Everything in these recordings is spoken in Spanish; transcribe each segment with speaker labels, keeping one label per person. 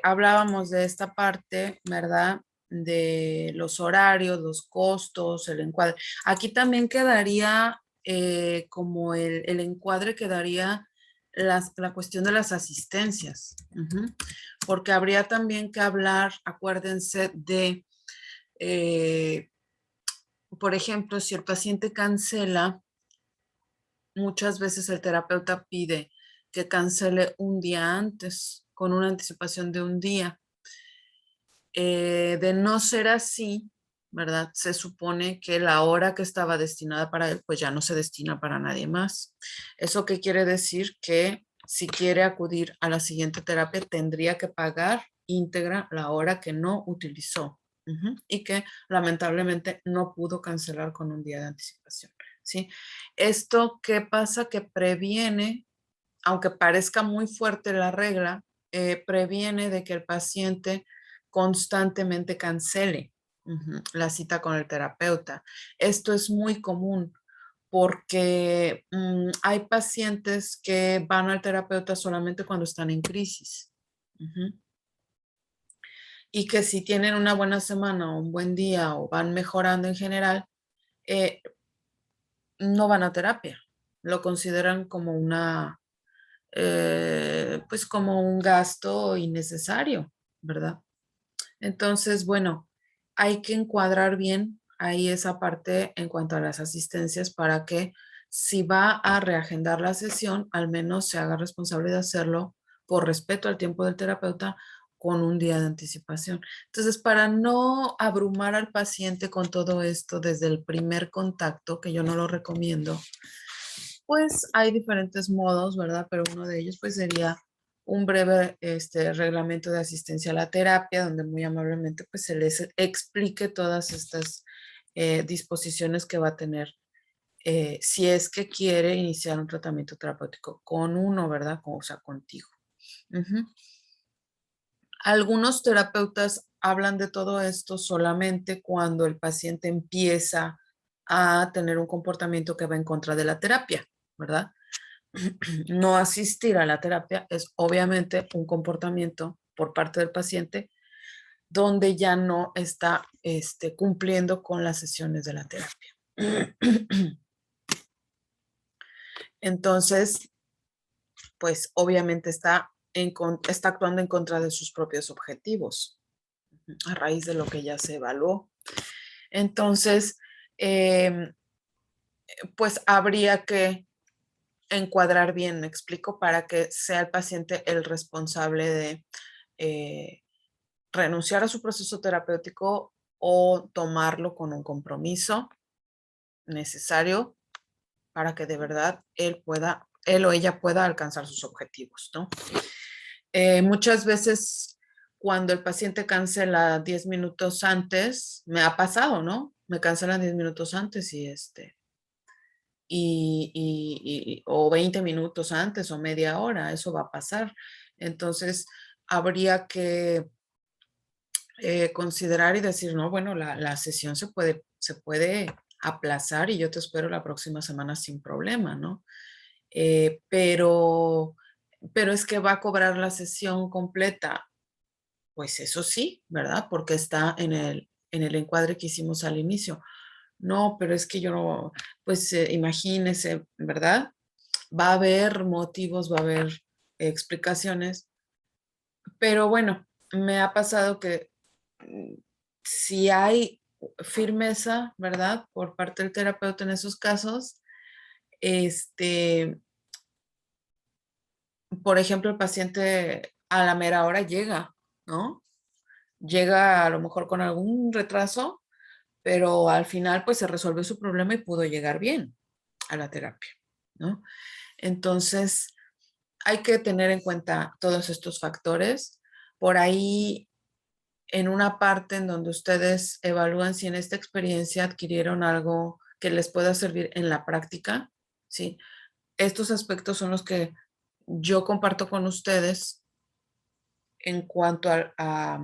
Speaker 1: Hablábamos de esta parte, ¿verdad? De los horarios, los costos, el encuadre. Aquí también quedaría como el encuadre quedaría la cuestión de las asistencias, ujú, porque habría también que hablar, acuérdense, de, eh, por ejemplo, si el paciente cancela, muchas veces el terapeuta pide que cancele un día antes, con una anticipación de un día. De no ser así, ¿verdad? Se supone que la hora que estaba destinada para él, pues ya no se destina para nadie más. ¿Eso qué quiere decir? Que si quiere acudir a la siguiente terapia, tendría que pagar íntegra la hora que no utilizó. Ujú, y que lamentablemente no pudo cancelar con un día de anticipación, ¿sí? Esto, ¿qué pasa? Que previene, aunque parezca muy fuerte la regla, previene de que el paciente constantemente cancele, ujú, la cita con el terapeuta. Esto es muy común porque hay pacientes que van al terapeuta solamente cuando están en crisis, ujú, y que si tienen una buena semana o un buen día o van mejorando en general, eh, no van a terapia. Lo consideran como pues como un gasto innecesario, ¿verdad? Entonces, bueno, hay que encuadrar bien ahí esa parte en cuanto a las asistencias para que si va a reagendar la sesión, al menos se haga responsable de hacerlo por respeto al tiempo del terapeuta con un día de anticipación. Entonces, para no abrumar al paciente con todo esto desde el primer contacto, que yo no lo recomiendo, pues hay diferentes modos, ¿verdad? Pero uno de ellos pues sería un breve reglamento de asistencia a la terapia, donde muy amablemente pues se les explique todas estas disposiciones que va a tener si es que quiere iniciar un tratamiento terapéutico con uno, ¿verdad? O sea, contigo. Ujú. Algunos terapeutas hablan de todo esto solamente cuando el paciente empieza a tener un comportamiento que va en contra de la terapia, ¿verdad? No asistir a la terapia es obviamente un comportamiento por parte del paciente donde ya no está cumpliendo con las sesiones de la terapia. Entonces, pues obviamente está actuando en contra de sus propios objetivos a raíz de lo que ya se evaluó. Entonces, em, pues habría que encuadrar bien, me explico, para que sea el paciente el responsable de eh, renunciar a su proceso terapéutico o tomarlo con un compromiso necesario para que de verdad él o ella pueda alcanzar sus objetivos, ¿no? Muchas veces cuando el paciente cancela 10 minutos antes, me ha pasado, ¿no? Me cancelan 10 minutos antes o 20 minutos antes o media hora, eso va a pasar. Entonces, habría que considerar y decir, no, bueno, la sesión se puede aplazar y yo te espero la próxima semana sin problema, ¿no? Eh, pero, pero es que va a cobrar la sesión completa. Pues eso sí, ¿verdad? Porque está en el encuadre que hicimos al inicio. No, pero es que yo no, pues imagínese, ¿verdad? Va a haber motivos, va a haber explicaciones, pero bueno, me ha pasado que mm, si hay firmeza, ¿verdad? Por parte del terapeuta en esos casos, este, por ejemplo, el paciente a la mera hora llega, ¿no? Llega a lo mejor con algún retraso, pero al final pues se resolvió su problema y pudo llegar bien a la terapia, ¿no? Entonces, hay que tener en cuenta todos estos factores. Por ahí en una parte en donde ustedes evalúan si en esta experiencia adquirieron algo que les pueda servir en la práctica, ¿sí? Estos aspectos son los que yo comparto con ustedes en cuanto a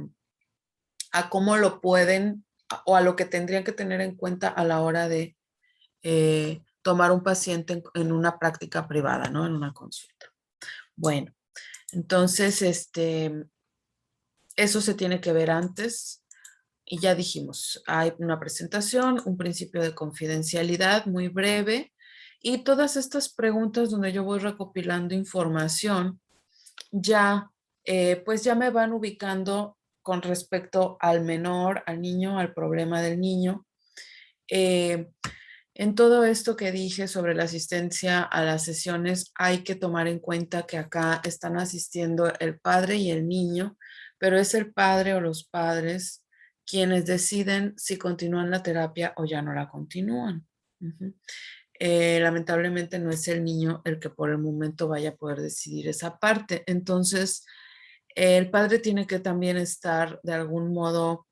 Speaker 1: cómo lo pueden o a lo que tendrían que tener en cuenta a la hora de tomar un paciente en una práctica privada, ¿no? En una consulta. Bueno, Entonces, eso se tiene que ver antes. Y ya dijimos, hay una presentación, un principio de confidencialidad muy breve y todas estas preguntas donde yo voy recopilando información, ya, pues ya me van ubicando con respecto al menor, al niño, al problema del niño. Eh, en todo esto que dije sobre la asistencia a las sesiones, hay que tomar en cuenta que acá están asistiendo el padre y el niño, pero es el padre o los padres quienes deciden si continúan la terapia o ya no la continúan. Ujú. Lamentablemente no es el niño el que por el momento vaya a poder decidir esa parte. Entonces, el padre tiene que también estar de algún modo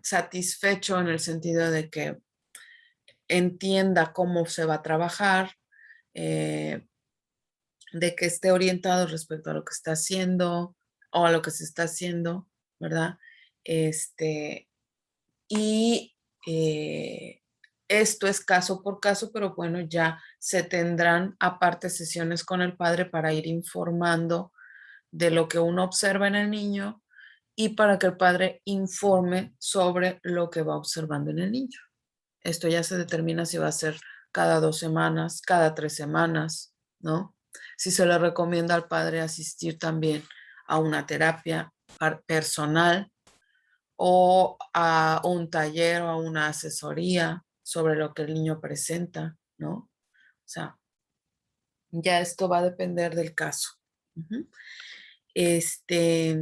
Speaker 1: satisfecho en el sentido de que entienda cómo se va a trabajar, eh, de que esté orientado respecto a lo que está haciendo o a lo que se está haciendo, ¿verdad? Este, y esto es caso por caso, pero bueno, ya se tendrán aparte sesiones con el padre para ir informando de lo que uno observa en el niño y para que el padre informe sobre lo que va observando en el niño. Esto ya se determina si va a ser cada 2 semanas, cada 3 semanas, ¿no? Si se le recomienda al padre asistir también a una terapia personal o a un taller o a una asesoría sobre lo que el niño presenta, ¿no? O sea, ya esto va a depender del caso. Ujú. Este,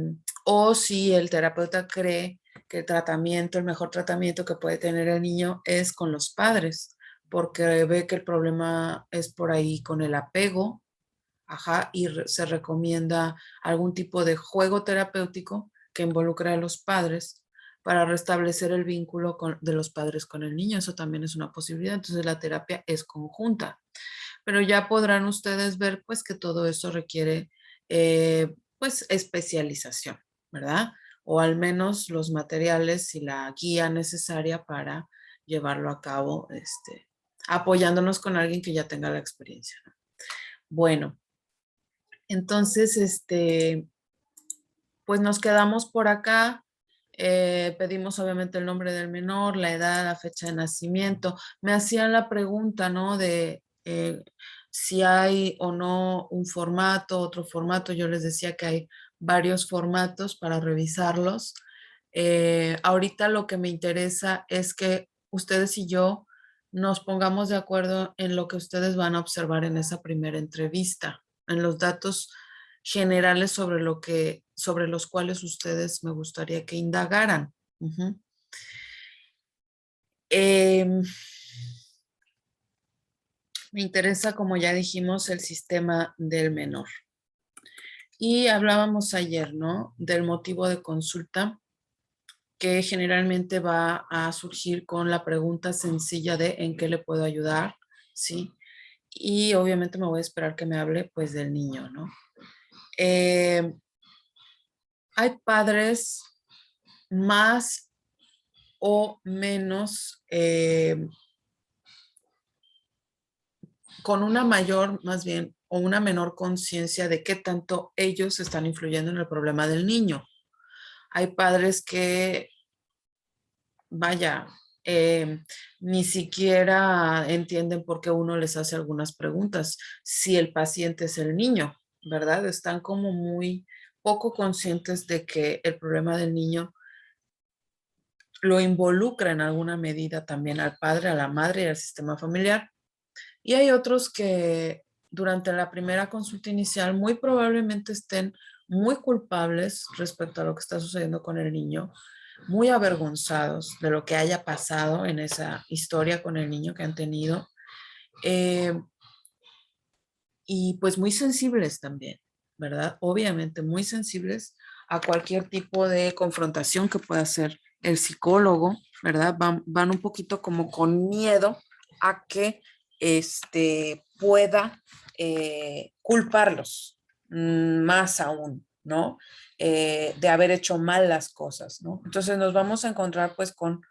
Speaker 1: o si el terapeuta cree que el mejor tratamiento que puede tener el niño es con los padres, porque ve que el problema es por ahí con el apego, ajá, y se recomienda algún tipo de juego terapéutico que involucre a los padres para restablecer el vínculo de los padres con el niño. Eso también es una posibilidad. Entonces la terapia es conjunta, pero ya podrán ustedes ver pues que todo eso requiere pues especialización, ¿verdad? O al menos los materiales y la guía necesaria para llevarlo a cabo, apoyándonos con alguien que ya tenga la experiencia, ¿no? Bueno, entonces, pues nos quedamos por acá. Pedimos obviamente el nombre del menor, la edad, la fecha de nacimiento. Me hacían la pregunta, ¿no? De si hay o no un formato, otro formato. Yo les decía que hay varios formatos para revisarlos. Ahorita lo que me interesa es que ustedes y yo nos pongamos de acuerdo en lo que ustedes van a observar en esa primera entrevista, en los datos generales sobre los cuales ustedes me gustaría que indagaran. Ujú. Em, Me interesa, como ya dijimos, el sistema del menor. Y hablábamos ayer, ¿no? Del motivo de consulta que generalmente va a surgir con la pregunta sencilla de ¿en qué le puedo ayudar? ¿Sí? Y obviamente me voy a esperar que me hable pues del niño, ¿no? Eh, Hay padres más o menos con una mayor, más bien, o una menor conciencia de qué tanto ellos están influyendo en el problema del niño. Hay padres que, vaya, ni siquiera entienden por qué uno les hace algunas preguntas, si el paciente es el niño, ¿verdad? Están como muy poco conscientes de que el problema del niño lo involucra en alguna medida también al padre, a la madre y al sistema familiar. Y hay otros que durante la primera consulta inicial muy probablemente estén muy culpables respecto a lo que está sucediendo con el niño, muy avergonzados de lo que haya pasado en esa historia con el niño que han tenido, eh, y pues muy sensibles también, ¿verdad? Obviamente muy sensibles a cualquier tipo de confrontación que pueda hacer el psicólogo, ¿verdad? Van un poquito como con miedo a que pueda culparlos más aún, ¿no? De haber hecho mal las cosas, ¿no? Entonces nos vamos a encontrar pues con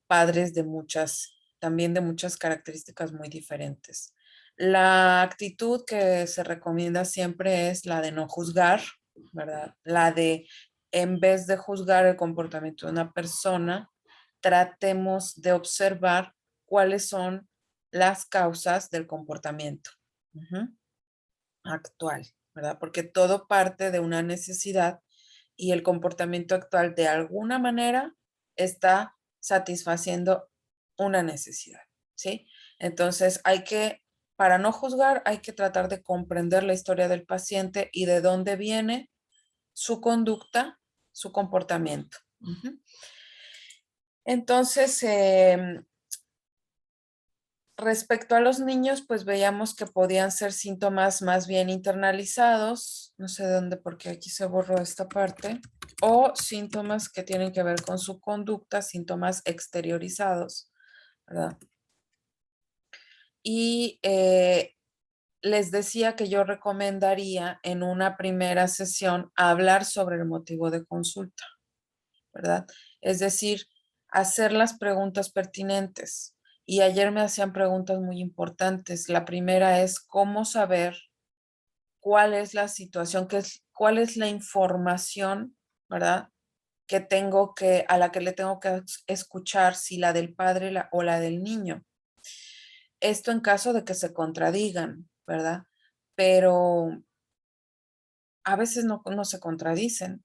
Speaker 1: padres también de muchas características muy diferentes. La actitud que se recomienda siempre es la de no juzgar, ¿verdad? La de, en vez de juzgar el comportamiento de una persona, tratemos de observar cuáles son las causas del comportamiento actual, ¿verdad? Porque todo parte de una necesidad y el comportamiento actual de alguna manera está satisfaciendo una necesidad, ¿sí? Entonces para no juzgar, hay que tratar de comprender la historia del paciente y de dónde viene su conducta, su comportamiento. Entonces, respecto a los niños, pues veíamos que podían ser síntomas más bien internalizados, no sé de dónde, porque aquí se borró esta parte, o síntomas que tienen que ver con su conducta, síntomas exteriorizados, ¿verdad? Y les decía que yo recomendaría en una primera sesión hablar sobre el motivo de consulta, ¿verdad? Es decir, hacer las preguntas pertinentes. Y ayer me hacían preguntas muy importantes. La primera es cómo saber cuál es la situación, cuál es la información, ¿verdad? A la que le tengo que escuchar, si la del padre o la del niño. Esto en caso de que se contradigan, ¿verdad? Pero a veces no se contradicen,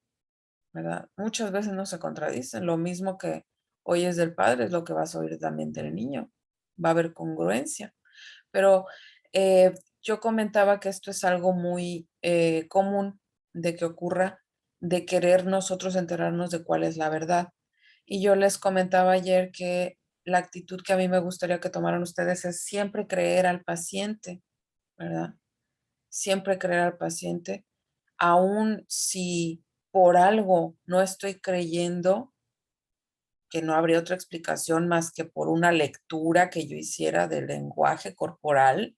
Speaker 1: ¿verdad? Muchas veces no se contradicen. Lo mismo que oyes del padre es lo que vas a oír también del niño. Va a haber congruencia. Pero yo comentaba que esto es algo muy común de que ocurra, de querer nosotros enterarnos de cuál es la verdad. Y yo les comentaba ayer que la actitud que a mí me gustaría que tomaran ustedes es siempre creer al paciente, ¿verdad? Siempre creer al paciente, aun si por algo no estoy creyendo, que no habría otra explicación más que por una lectura que yo hiciera del lenguaje corporal,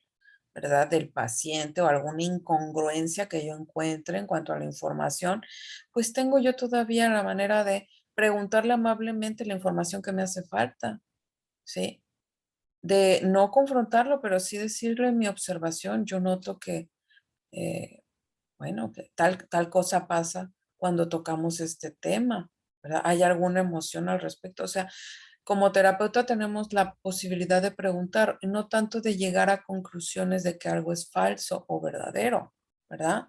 Speaker 1: ¿verdad? Del paciente o alguna incongruencia que yo encuentre en cuanto a la información, pues tengo yo todavía la manera de preguntarle amablemente la información que me hace falta, ¿sí? De no confrontarlo, pero sí decirle mi observación. Yo noto que eh, bueno, que tal cosa pasa cuando tocamos este tema, ¿verdad? ¿Hay alguna emoción al respecto? O sea, como terapeuta tenemos la posibilidad de preguntar, y no tanto de llegar a conclusiones de que algo es falso o verdadero, ¿verdad?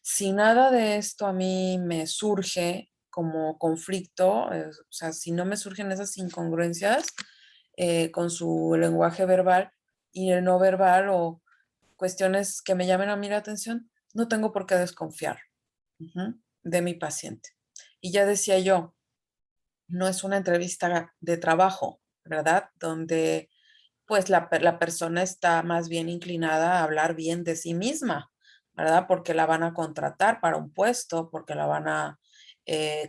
Speaker 1: Si nada de esto a mí me surge como conflicto, o sea, si no me surgen esas incongruencias con su lenguaje verbal y el no verbal o cuestiones que me llamen a mí la atención, no tengo por qué desconfiar de mi paciente. Y ya decía yo, no es una entrevista de trabajo, ¿verdad? Donde pues la persona está más bien inclinada a hablar bien de sí misma, ¿verdad? Porque la van a contratar para un puesto, porque la van a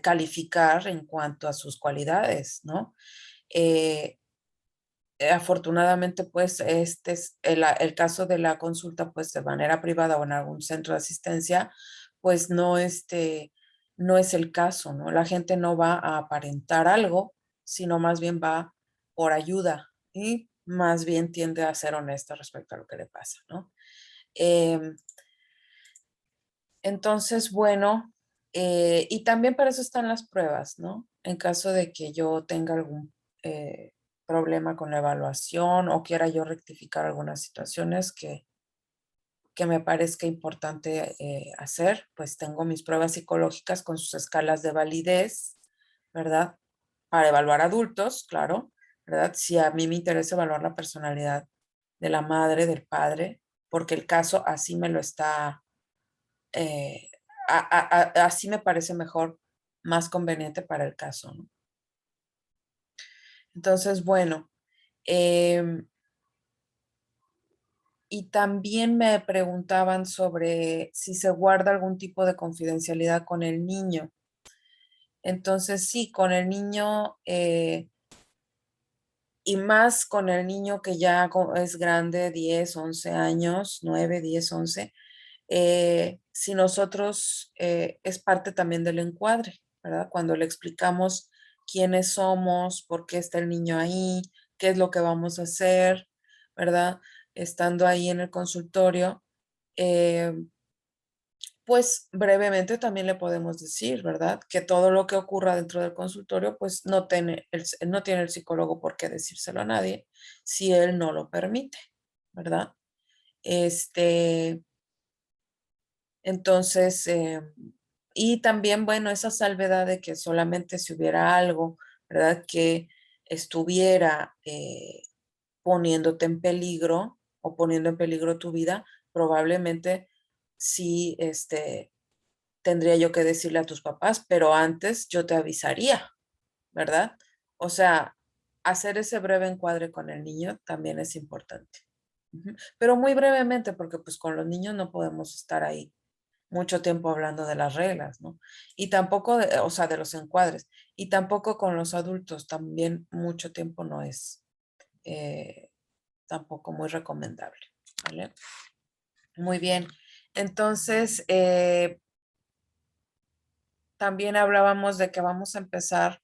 Speaker 1: calificar en cuanto a sus cualidades, ¿no? Eh, afortunadamente, pues, este es el caso de la consulta, pues, de manera privada o en algún centro de asistencia, pues, no es el caso, ¿no? La gente no va a aparentar algo, sino más bien va por ayuda y más bien tiende a ser honesta respecto a lo que le pasa, ¿no? Em, entonces, bueno, y también para eso están las pruebas, ¿no? En caso de que yo tenga algún problema con la evaluación o quiera yo rectificar algunas situaciones que me parezca importante hacer, pues tengo mis pruebas psicológicas con sus escalas de validez, ¿verdad? Para evaluar adultos, claro, ¿verdad? Si a mí me interesa evaluar la personalidad de la madre, del padre, porque el caso así me lo está eh, así me parece mejor, más conveniente para el caso, ¿no? Entonces, bueno, em, y también me preguntaban sobre si se guarda algún tipo de confidencialidad con el niño. Entonces, sí, con el niño, y más con el niño que ya es grande, 10, 11 años, 9, 10, 11, si nosotros es parte también del encuadre, ¿verdad? Cuando le explicamos quiénes somos, por qué está el niño ahí, qué es lo que vamos a hacer, ¿verdad? estando ahí en el consultorio, pues brevemente también le podemos decir, ¿verdad? Que todo lo que ocurra dentro del consultorio, pues no tiene el psicólogo por qué decírselo a nadie si él no lo permite, ¿verdad? Este, entonces, y también, bueno, esa salvedad de que solamente si hubiera algo, ¿verdad? Que estuviera poniéndote en peligro o poniendo en peligro tu vida, probablemente sí, tendría yo que decirle a tus papás, pero antes yo te avisaría, ¿verdad? O sea, hacer ese breve encuadre con el niño también es importante. Pero muy brevemente, porque pues con los niños no podemos estar ahí mucho tiempo hablando de las reglas, ¿no? Y tampoco, o sea, de los encuadres, y tampoco con los adultos, también mucho tiempo no es eh, tampoco muy recomendable, ¿vale? Muy bien. Entonces, también hablábamos de que vamos a empezar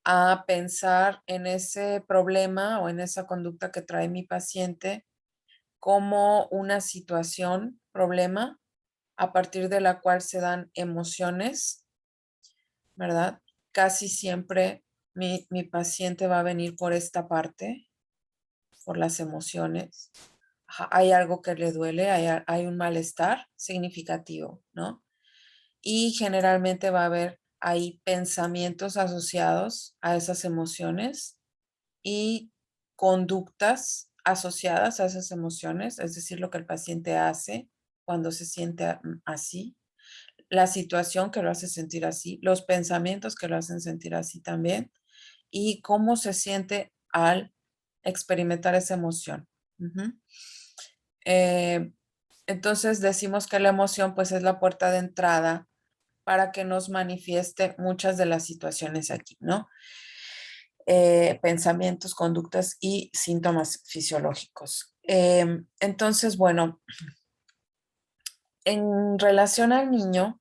Speaker 1: a pensar en ese problema o en esa conducta que trae mi paciente como una situación, problema, a partir de la cual se dan emociones, ¿verdad? Casi siempre mi paciente va a venir por esta parte, por las emociones. Hay algo que le duele, hay un malestar significativo, ¿no? Y generalmente va a haber ahí pensamientos asociados a esas emociones y conductas asociadas a esas emociones, es decir, lo que el paciente hace cuando se siente así, la situación que lo hace sentir así, los pensamientos que lo hacen sentir así también, y cómo se siente al experimentar esa emoción. Ujú. Eh, entonces decimos que la emoción pues es la puerta de entrada para que nos manifieste muchas de las situaciones aquí, ¿no? Pensamientos, conductas y síntomas fisiológicos. Entonces, bueno, en relación al niño,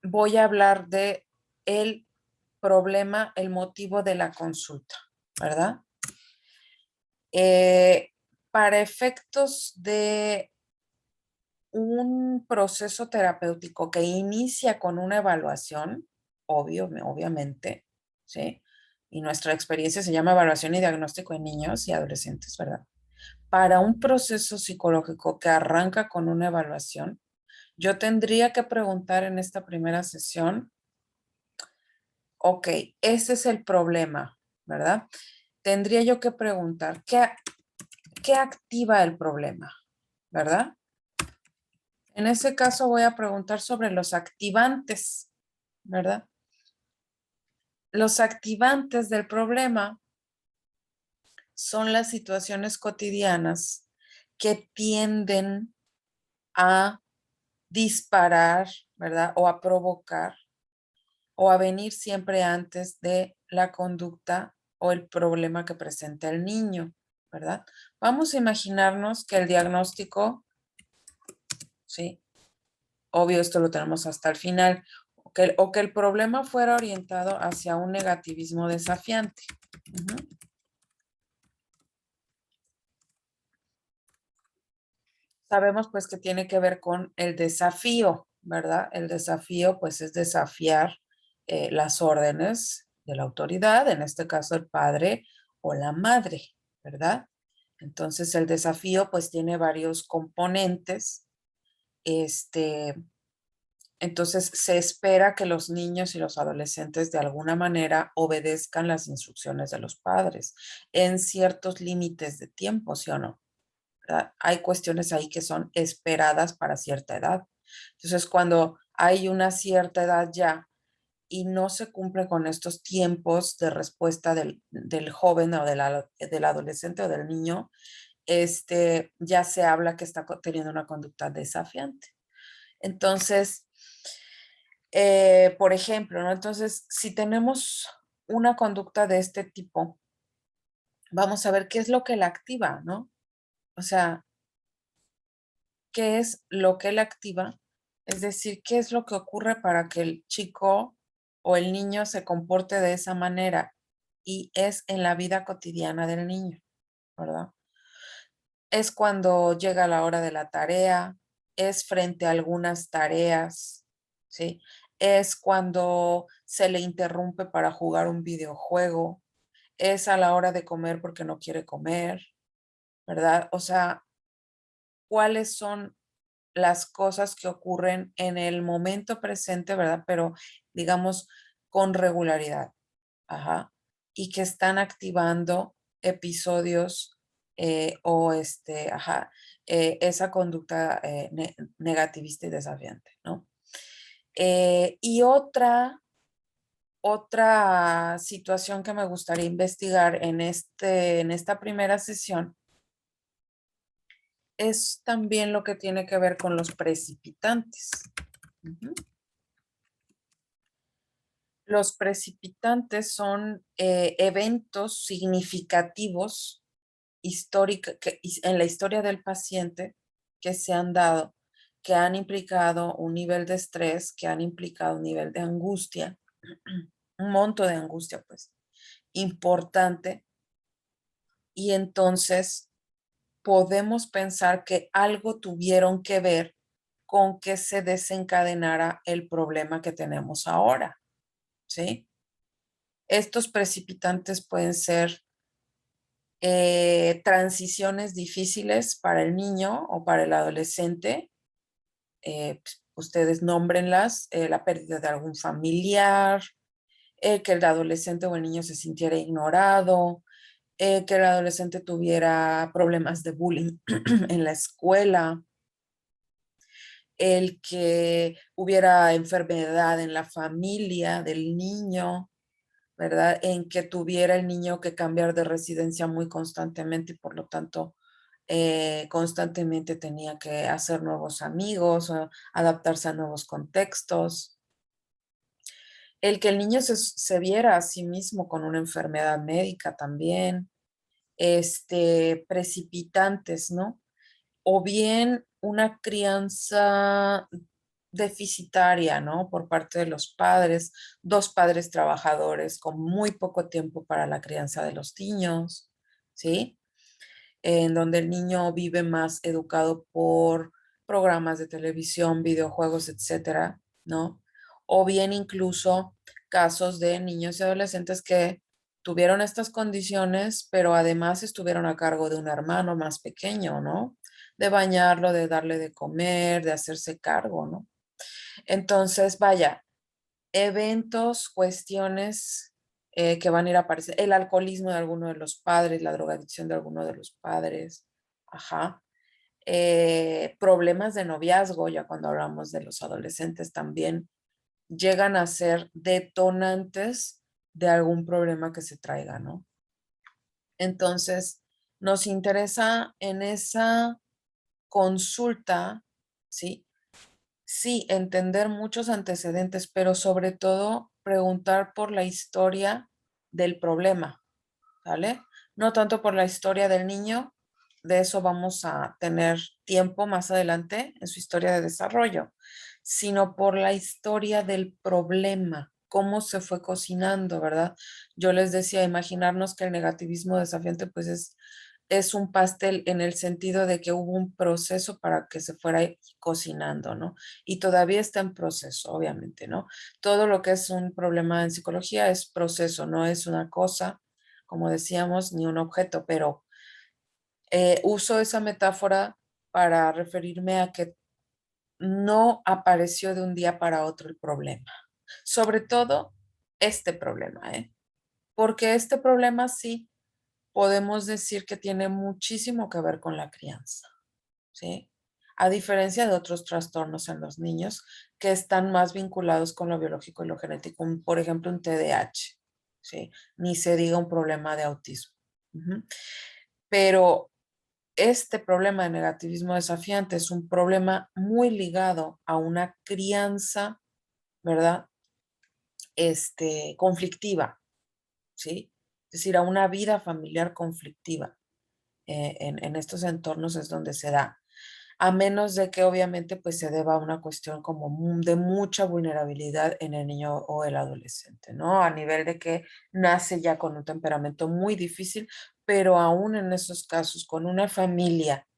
Speaker 1: voy a hablar de el problema, el motivo de la consulta, ¿verdad? Eh, para efectos de un proceso terapéutico que inicia con una evaluación, obviamente, ¿sí? Y nuestra experiencia se llama evaluación y diagnóstico en niños y adolescentes, ¿verdad? Para un proceso psicológico que arranca con una evaluación, yo tendría que preguntar en esta primera sesión, ok, ese es el problema, ¿verdad? Tendría yo que preguntar, ¿qué activa el problema? ¿Verdad? En ese caso voy a preguntar sobre los activantes, ¿verdad? Los activantes del problema son las situaciones cotidianas que tienden a disparar, ¿verdad? O a provocar o a venir siempre antes de la conducta o el problema que presenta el niño, ¿verdad? Vamos a imaginarnos que el diagnóstico, ¿sí? Obvio, esto lo tenemos hasta el final, o que el problema fuera orientado hacia un negativismo desafiante. Ujú. Sabemos pues que tiene que ver con el desafío, ¿verdad? El desafío pues es desafiar las órdenes de la autoridad, en este caso el padre o la madre, ¿verdad? Entonces el desafío pues tiene varios componentes. Entonces se espera que los niños y los adolescentes de alguna manera obedezcan las instrucciones de los padres en ciertos límites de tiempo, ¿sí o no? ¿Verdad? Hay cuestiones ahí que son esperadas para cierta edad. Entonces, cuando hay una cierta edad ya y no se cumple con estos tiempos de respuesta del joven o del adolescente o del niño, ya se habla que está teniendo una conducta desafiante. Entonces, por ejemplo, ¿no? Entonces, si tenemos una conducta de este tipo, vamos a ver qué es lo que la activa, ¿no? O sea, qué es lo que la activa, es decir, qué es lo que ocurre para que el chico o el niño se comporte de esa manera y es en la vida cotidiana del niño. ¿verdad? Es cuando llega la hora de la tarea, es frente a algunas tareas, ¿sí? Es cuando se le interrumpe para jugar un videojuego, es a la hora de comer porque no quiere comer, ¿verdad? O sea, ¿cuáles son las cosas que ocurren en el momento presente, ¿verdad? Pero digamos con regularidad, ajá, y que están activando episodios ajá, esa conducta negativista y desafiante, ¿no? Y otra situación que me gustaría investigar en esta primera sesión es también lo que tiene que ver con los precipitantes. Ujú. Los precipitantes son eventos significativos en la historia del paciente que se han dado, que han implicado un nivel de estrés, que han implicado un nivel de angustia, un monto de angustia, pues, importante. Y entonces podemos pensar que algo tuvieron que ver con que se desencadenara el problema que tenemos ahora, ¿sí? Estos precipitantes pueden ser transiciones difíciles para el niño o para el adolescente. Ustedes nómbrenlas, la pérdida de algún familiar, que el adolescente o el niño se sintiera ignorado, que el adolescente tuviera problemas de bullying en la escuela, el que hubiera enfermedad en la familia del niño, ¿verdad? En que tuviera el niño que cambiar de residencia muy constantemente y por lo tanto constantemente tenía que hacer nuevos amigos, o adaptarse a nuevos contextos. El que el niño se viera a sí mismo con una enfermedad médica también, precipitantes, ¿no? O bien una crianza deficitaria, ¿no? Por parte de los padres, dos padres trabajadores con muy poco tiempo para la crianza de los niños, ¿sí? En donde el niño vive más educado por programas de televisión, videojuegos, etcétera, ¿no? O bien incluso casos de niños y adolescentes que tuvieron estas condiciones, pero además estuvieron a cargo de un hermano más pequeño, ¿no? De bañarlo, de darle de comer, de hacerse cargo, ¿no? Entonces, vaya, eventos, cuestiones que van a ir a aparecer, el alcoholismo de alguno de los padres, la drogadicción de alguno de los padres, ajá. Problemas de noviazgo, ya cuando hablamos de los adolescentes también, llegan a ser detonantes de algún problema que se traiga, ¿no? Entonces, nos interesa en esa consulta, ¿sí? Sí, entender muchos antecedentes, pero sobre todo preguntar por la historia del problema, ¿vale? No tanto por la historia del niño, de eso vamos a tener tiempo más adelante en su historia de desarrollo, sino por la historia del problema, cómo se fue cocinando, ¿verdad? Yo les decía, imaginarnos que el negativismo desafiante pues es un pastel en el sentido de que hubo un proceso para que se fuera cocinando, ¿no? Y todavía está en proceso, obviamente, ¿no? Todo lo que es un problema en psicología es proceso, no es una cosa, como decíamos, ni un objeto, pero uso esa metáfora para referirme a que no apareció de un día para otro el problema. Sobre todo este problema, ¿eh? Porque este problema sí podemos decir que tiene muchísimo que ver con la crianza, ¿sí? A diferencia de otros trastornos en los niños que están más vinculados con lo biológico y lo genético, por ejemplo, un TDAH, ¿sí? Ni se diga un problema de autismo. Ujú. Pero este problema de negativismo desafiante es un problema muy ligado a una crianza, ¿verdad? Conflictiva, ¿sí? Es decir, a una vida familiar conflictiva. En estos entornos es donde se da, a menos de que obviamente pues se deba a una cuestión como de mucha vulnerabilidad en el niño o el adolescente, ¿no? A nivel de que nace ya con un temperamento muy difícil pero aún en esos casos, con una familia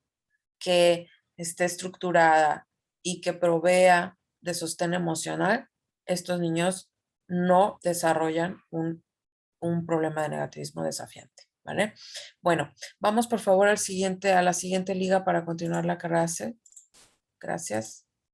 Speaker 1: que esté estructurada y que provea de sostén emocional, estos niños no desarrollan un problema de negativismo desafiante, ¿vale? Bueno, vamos por favor a la siguiente liga para continuar la clase. Gracias.